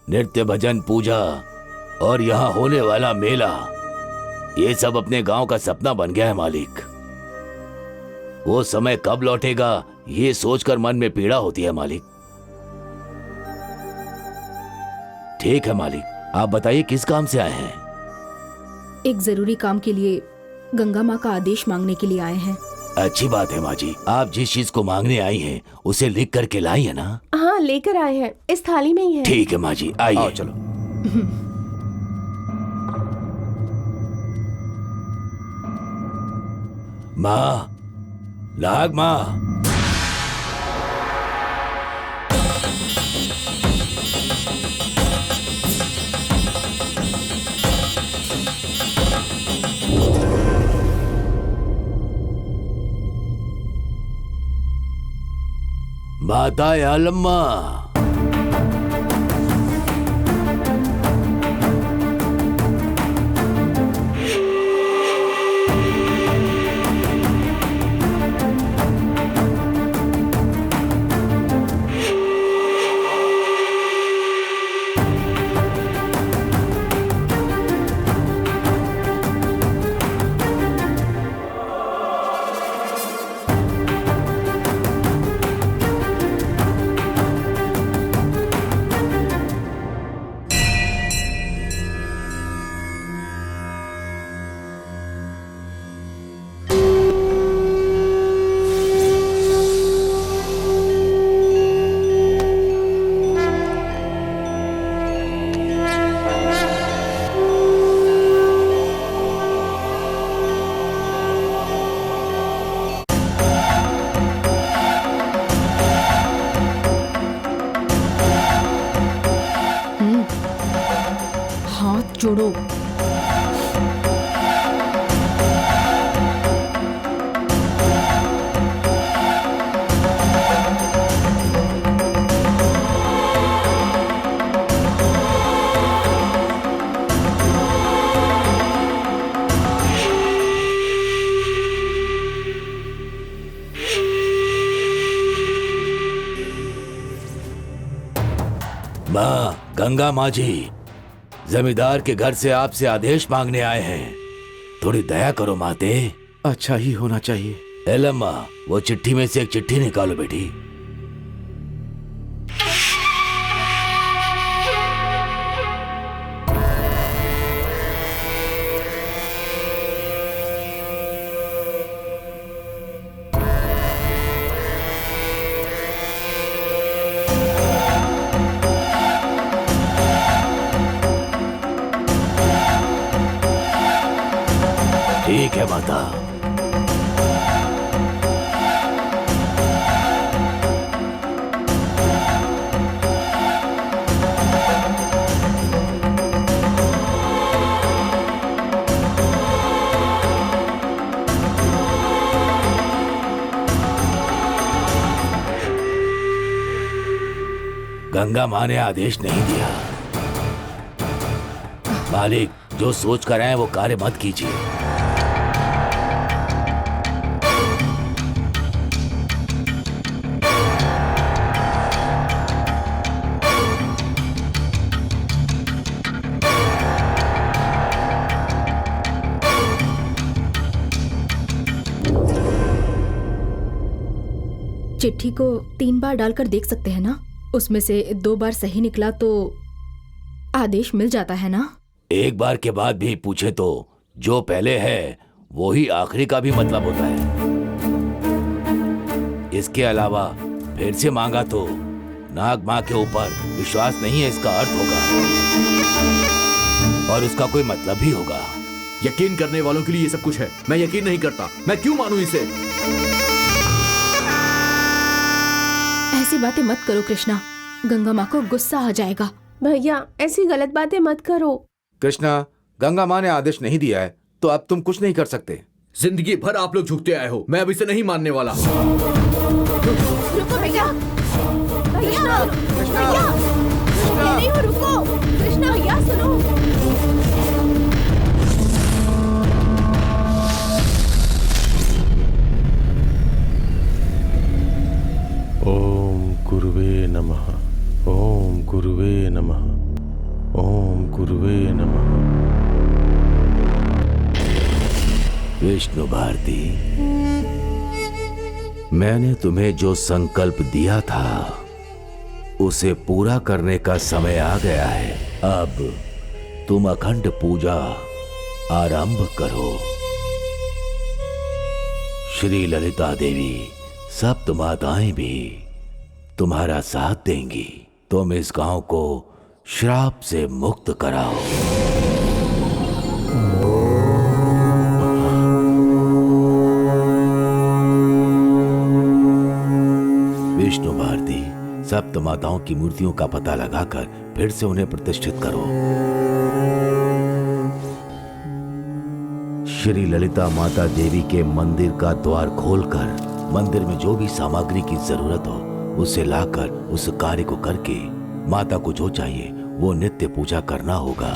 नृत्य भजन पूजा और यहाँ होने वाला मेला, ये सब अपने गांव का सपना बन गया है मालिक। वो समय कब लौटेगा ये सोचकर मन में पीड़ा होती है मालिक। ठीक है मालिक, आप बताइए किस काम से आए हैं? एक जरूरी काम के लिए गंगा माँ का आदेश मांगने के लिए आए हैं। अच्छी बात है माँ जी, आप जिस चीज को मांगने आई हैं उसे लिख करके लाई है ना? हाँ, लेकर आए हैं, इस थाली में ही है। ठीक है माँ जी, आइए। चलो। माँ, नाग माँ, माता यालम्मा, हाथ जोड़ो। माँ, गंगा माँ जी, जमींदार के घर से आपसे आदेश मांगने आए हैं, थोड़ी दया करो माते। अच्छा ही होना चाहिए। एलम्मा, वो चिट्ठी में से एक चिट्ठी निकालो बेटी। ठीक है माता। गंगा माँ ने आदेश नहीं दिया। मालिक, जो सोच कर आए वो कार्य मत कीजिए। चिट्ठी को 3 बार डालकर देख सकते हैं ना? उसमें से 2 बार सही निकला तो आदेश मिल जाता है ना? एक बार के बाद भी पूछे तो जो पहले है वो ही आखिरी का भी मतलब होता है। इसके अलावा फिर से मांगा तो नाग माँ के ऊपर विश्वास नहीं है इसका अर्थ होगा, और उसका कोई मतलब भी होगा। यकीन करने वालों के लिए ये सब कुछ है। मैं यकीन नहीं करता, मैं क्यों मानूं इसे? ऐसी बातें मत करो कृष्णा, गंगा माँ को गुस्सा आ जाएगा। भैया, ऐसी गलत बातें मत करो। कृष्णा, गंगा माँ ने आदेश नहीं दिया है तो अब तुम कुछ नहीं कर सकते। जिंदगी भर आप लोग झुकते आए हो, मैं अब इसे नहीं मानने वाला। रुको भैया, भैया, भैया, नहीं हो, रुको। कृष्णा भैया सुनो। ओम गुरुवे नमः। ओम गुरुवे नमः। गुरुवे नमः। विष्णु भारती, मैंने तुम्हें जो संकल्प दिया था उसे पूरा करने का समय आ गया है। अब तुम अखंड पूजा आरंभ करो। श्री ललिता देवी, सप्त माताएं भी तुम्हारा साथ देंगी। तुम इस गांव को श्राप से मुक्त कराओ। विष्णु भारती, सप्त माताओं की मूर्तियों का पता लगाकर फिर से उन्हें प्रतिष्ठित करो। श्री ललिता माता देवी के मंदिर का द्वार खोलकर मंदिर में जो भी सामग्री की जरूरत हो उसे लाकर उस कार्य को करके माता को जो चाहिए वो नित्य पूजा करना होगा।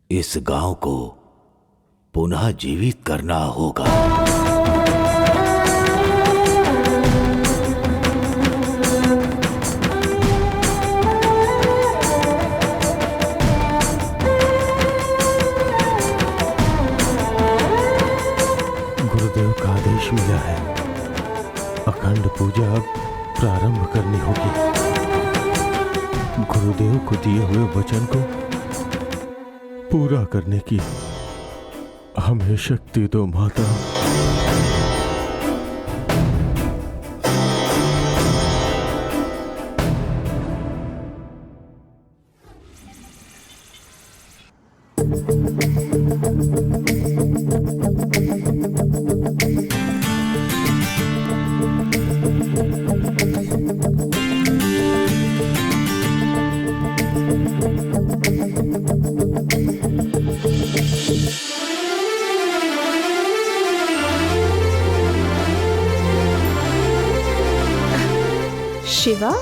इस गांव को पुनः जीवित करना होगा। गुरुदेव का आदेश मिला है, अखंड पूजा अब प्रारंभ करनी होगी। गुरुदेव को दिए हुए वचन को पूरा करने की हमें शक्ति दो माता। शिवा,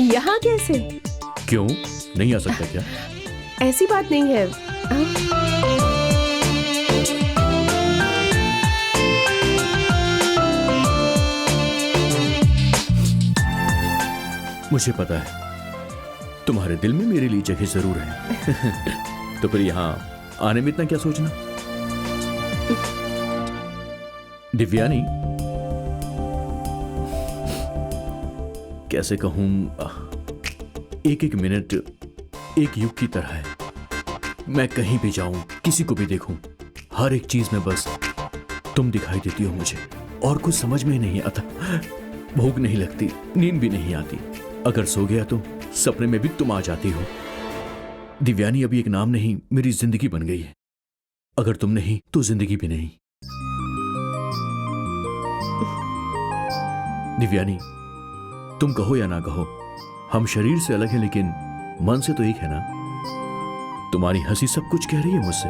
यहाँ कैसे? क्यों नहीं आ सकता क्या? ऐसी बात नहीं है। मुझे पता है तुम्हारे दिल में मेरे लिए जगह जरूर है। तो फिर यहाँ आने में इतना क्या सोचना? दिव्यानी, कैसे कहूं, एक एक मिनट एक युग की तरह है। मैं कहीं भी जाऊं, किसी को भी देखूं, हर एक चीज में बस तुम दिखाई देती हो मुझे, और कुछ समझ में ही नहीं आता। भूख नहीं लगती, नींद भी नहीं आती। अगर सो गया तो सपने में भी तुम आ जाती हो। दिव्यानी अभी एक नाम नहीं, मेरी जिंदगी बन गई है। अगर तुम नहीं तो जिंदगी भी नहीं। दिव्यानी, तुम कहो या ना कहो, हम शरीर से अलग हैं लेकिन मन से तो एक है ना। तुम्हारी हंसी सब कुछ कह रही है मुझसे।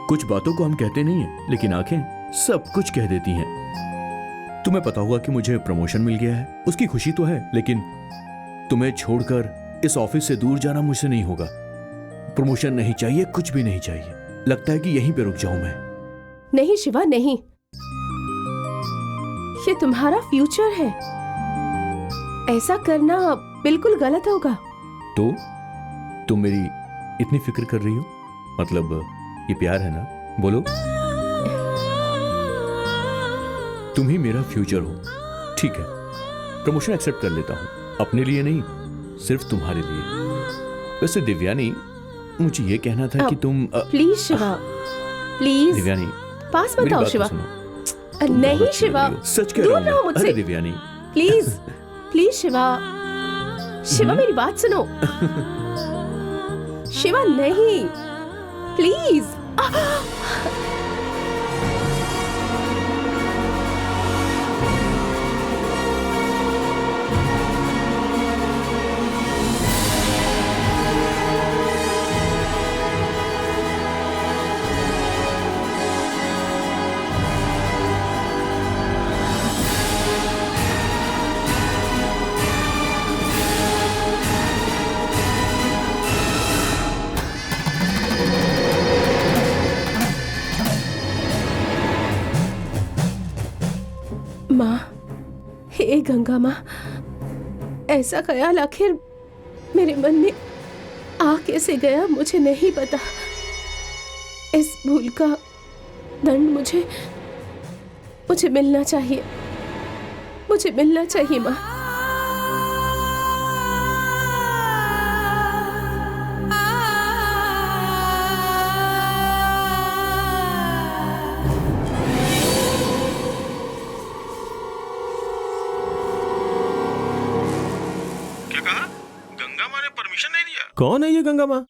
कुछ बातों को हम कहते नहीं है लेकिन आंखें सब कुछ कह देती हैं। तुम्हें पता होगा कि मुझे प्रमोशन मिल गया है, उसकी खुशी तो है, लेकिन तुम्हें छोड़कर इस ऑफिस से दूर जाना मुझसे नहीं होगा। प्रमोशन नहीं चाहिए, कुछ भी नहीं चाहिए। लगता है कि यहीं पे रुक जाऊं मैं। नहीं शिवा, नहीं, ये तुम्हारा फ्यूचर है। ऐसा करना बिल्कुल गलत होगा। तो तुम मेरी इतनी फिक्र कर रही हो, मतलब ये प्यार है ना? बोलो। तुम ही मेरा फ्यूचर हो। ठीक है, प्रमोशन एक्सेप्ट कर लेता हूं, अपने लिए नहीं, सिर्फ तुम्हारे लिए। वैसे दिव्यानी, मुझे ये कहना था कि तुम प्लीज शिवा, प्लीज दिव्यानी, पास मत मेरी आओ बात तो शिवा। सुनो। नहीं शिवा, सच कह दूर रहा हूं रहो मैं। मुझसे। अरे दिव्यानी, प्लीज प्लीज शिवा, शिवा मेरी बात सुनो। शिवा नहीं, प्लीज। गंगा माँ, ऐसा ख्याल आखिर मेरे मन में आ कैसे गया मुझे नहीं पता। इस भूल का दंड मुझे मिलना चाहिए, मुझे मिलना चाहिए माँ। कौन है ये गंगा माँ?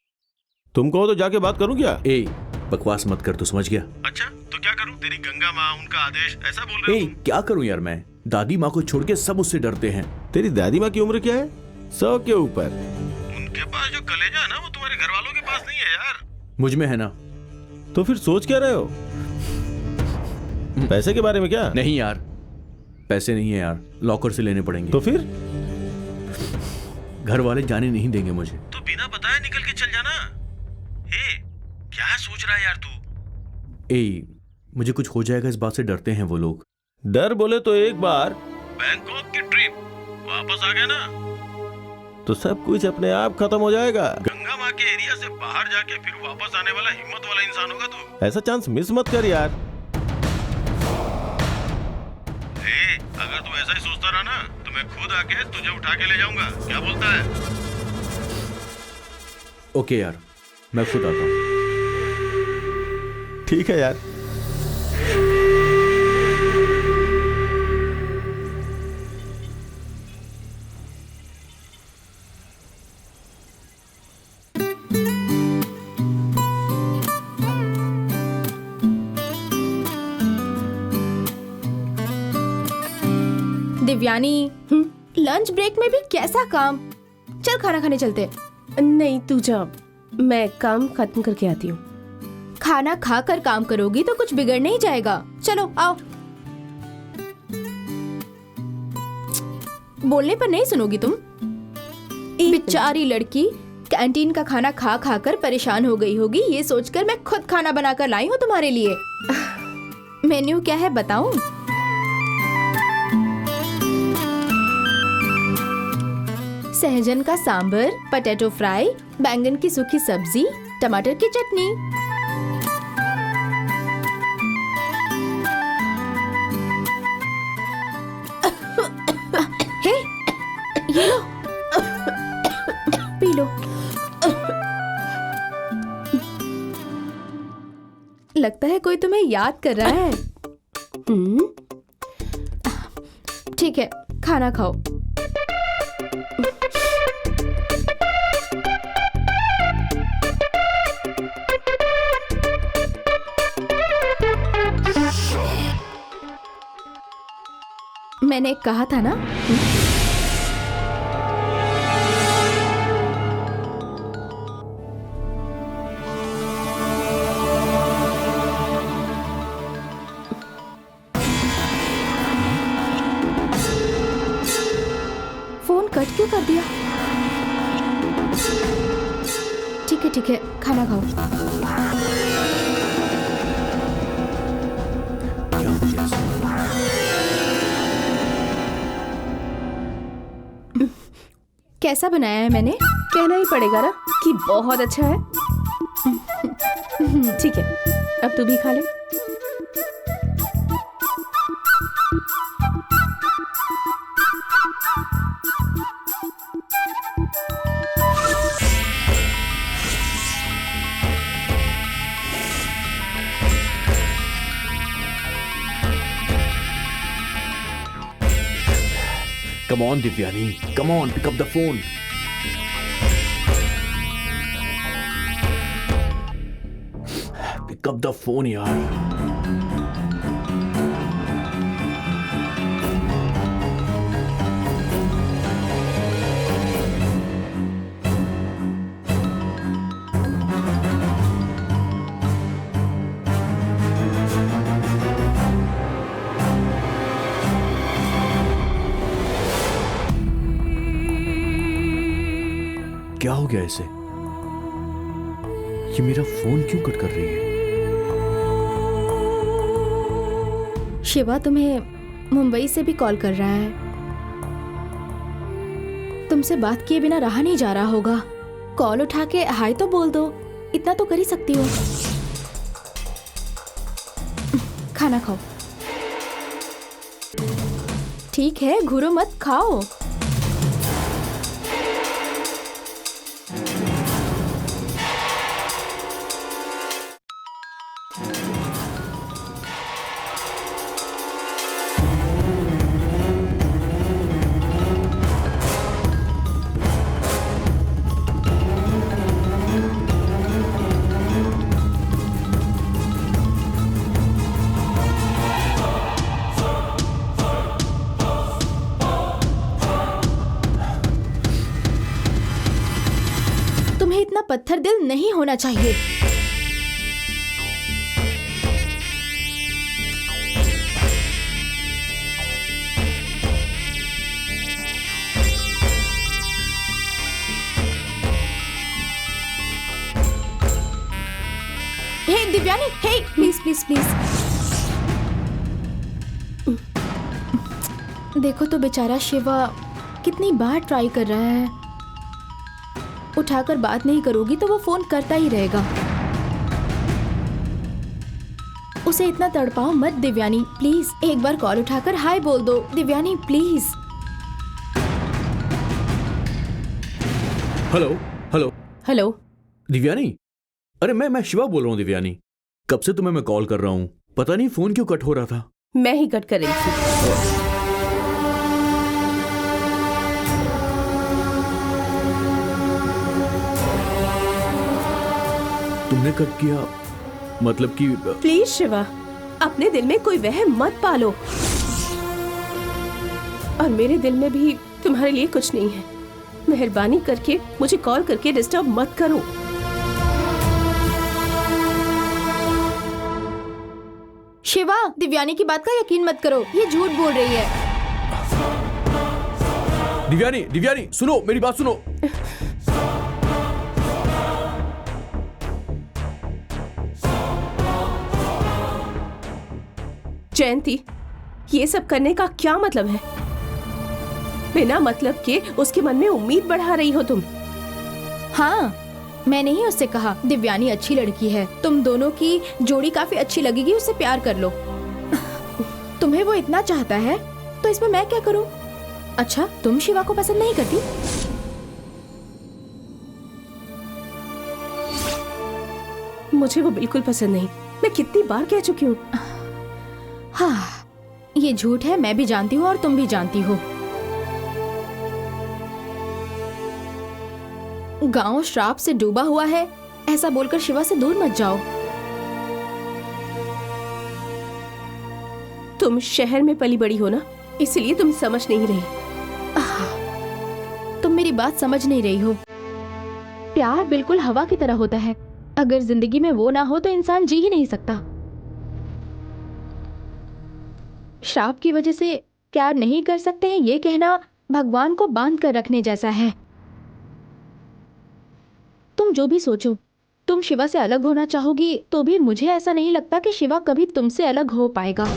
तुम कहो तो जाके बात करूं क्या? ए बकवास मत कर, तू समझ गया? अच्छा तो क्या करूं? तेरी गंगा माँ, उनका आदेश, ऐसा बोल रहे हो तुम? क्या करूं यार, मैं दादी माँ को छोड़ के सब उससे डरते हैं। तेरी दादी माँ की उम्र क्या है? 100 के ऊपर। उनके पास जो कलेजा है ना, वो तुम्हारे घर वालों के पास नहीं है यार। मुझ में है ना। तो फिर सोच क्या रहे हो? पैसे के बारे में क्या? नहीं यार, पैसे नहीं है यार, लॉकर से लेने पड़ेंगे। तो फिर घर वाले जाने नहीं देंगे मुझे। तो बिना बताए निकल के चल जाना। क्या सोच रहा है यार तू? मुझे कुछ हो जाएगा इस बात से डरते हैं वो लोग। डर बोले तो एक बार बैंकॉक की ट्रिप वापस आ गया ना, तो सब कुछ अपने आप खत्म हो जाएगा। गंगा माँ के एरिया से बाहर जाके फिर वापस आने वाला हिम्मत वाला इंसान होगा तू। ऐसा चांस मिस मत कर यार। अगर तू ऐसा ही सोचता रहा ना, तो मैं खुद आके तुझे उठा के ले जाऊंगा। क्या बोलता है? ओके यार, मैं खुद आता हूँ। ठीक है यार। दिव्यानी, लंच ब्रेक में भी कैसा काम? चल खाना खाने चलते। नहीं तू जा, मैं काम खत्म करके आती हूँ। खाना खाकर काम करोगी तो कुछ बिगड़ नहीं जाएगा। चलो आओ। बोलने पर नहीं सुनोगी तुम। बेचारी लड़की कैंटीन का खाना खा खा कर परेशान हो गई होगी, ये सोचकर मैं खुद खाना बनाकर लाई हूँ तुम्हारे लिए। मेन्यू क्या है बताऊं? सहजन का सांबर, पोटैटो फ्राई, बैंगन की सूखी सब्जी, टमाटर की चटनी। हे, ये लो, पी लो। लगता है कोई तुम्हें याद कर रहा है। ठीक है, खाना खाओ। मैंने कहा था ना। फोन कट क्यों कर दिया? ठीक है, खाना खाओ। कैसा बनाया है मैंने? कहना ही पड़ेगा ना कि बहुत अच्छा है। ठीक है, अब तू भी खा ले। Come on, Divyani. Come on, pick up the phone. Pick up the phone, यार। क्या हो गया इसे? ये मेरा फोन क्यों कट कर रही है? शिवा तुम्हें मुंबई से भी कॉल कर रहा है। तुमसे बात किए बिना रहा नहीं जा रहा होगा। कॉल उठा के हाय तो बोल दो, इतना तो कर ही सकती हो। खाना खाओ। ठीक है, घूरो मत, खाओ। तुम्हें इतना पत्थर दिल नहीं होना चाहिए। हे दिव्यानी, हे प्लीज प्लीज प्लीज। देखो तो बेचारा शिवा कितनी बार ट्राई कर रहा है। उठाकर बात नहीं करोगी तो वो फोन करता ही रहेगा। उसे इतना तड़पाओ मत दिव्यानी, प्लीज एक बार कॉल उठाकर हाय बोल दो Divyani, please. Hello hello hello. Divyani, अरे मैं शिवा बोल रहा हूँ। दिव्यानी, कब से तुम्हें मैं कॉल कर रहा हूँ, पता नहीं फोन क्यों कट हो रहा था। मैं ही कट कर रही थी। तुमने कट किया मतलब कि? प्लीज शिवा, अपने दिल में कोई वहम मत पालो। और मेरे दिल में भी तुम्हारे लिए कुछ नहीं है। मेहरबानी करके मुझे कॉल करके डिस्टर्ब मत करो। शिवा, दिव्यानी की बात का यकीन मत करो, ये झूठ बोल रही है। दिव्यानी दिव्यानी सुनो, मेरी बात सुनो। जयंती, ये सब करने का क्या मतलब है? बिना मतलब के उसके मन में उम्मीद बढ़ा रही हो तुम। हाँ, मैंने ही उससे कहा दिव्यानी अच्छी लड़की है, तुम दोनों की जोड़ी काफी अच्छी लगेगी, उससे प्यार कर लो। तुम्हें वो इतना चाहता है तो इसमें मैं क्या करूं? अच्छा, तुम शिवा को पसंद नहीं करती? मुझे वो बिल्कुल पसंद नहीं। मैं कितनी बार कह चुकी हूँ। हाँ, ये झूठ है, मैं भी जानती हूँ और तुम भी जानती हो। गांव श्राप से डूबा हुआ है, ऐसा बोलकर शिवा से दूर मत जाओ। तुम शहर में पली बड़ी हो ना, इसलिए तुम समझ नहीं रही। तुम मेरी बात समझ नहीं रही हो। प्यार बिल्कुल हवा की तरह होता है, अगर जिंदगी में वो ना हो तो इंसान जी ही नहीं सकता। श्राप की वजह से प्यार नहीं कर सकते हैं, ये कहना भगवान को बांध कर रखने जैसा है। तुम जो भी सोचो, तुम शिवा से अलग होना चाहोगी तो भी मुझे ऐसा नहीं लगता कि शिवा कभी तुमसे अलग हो पाएगा।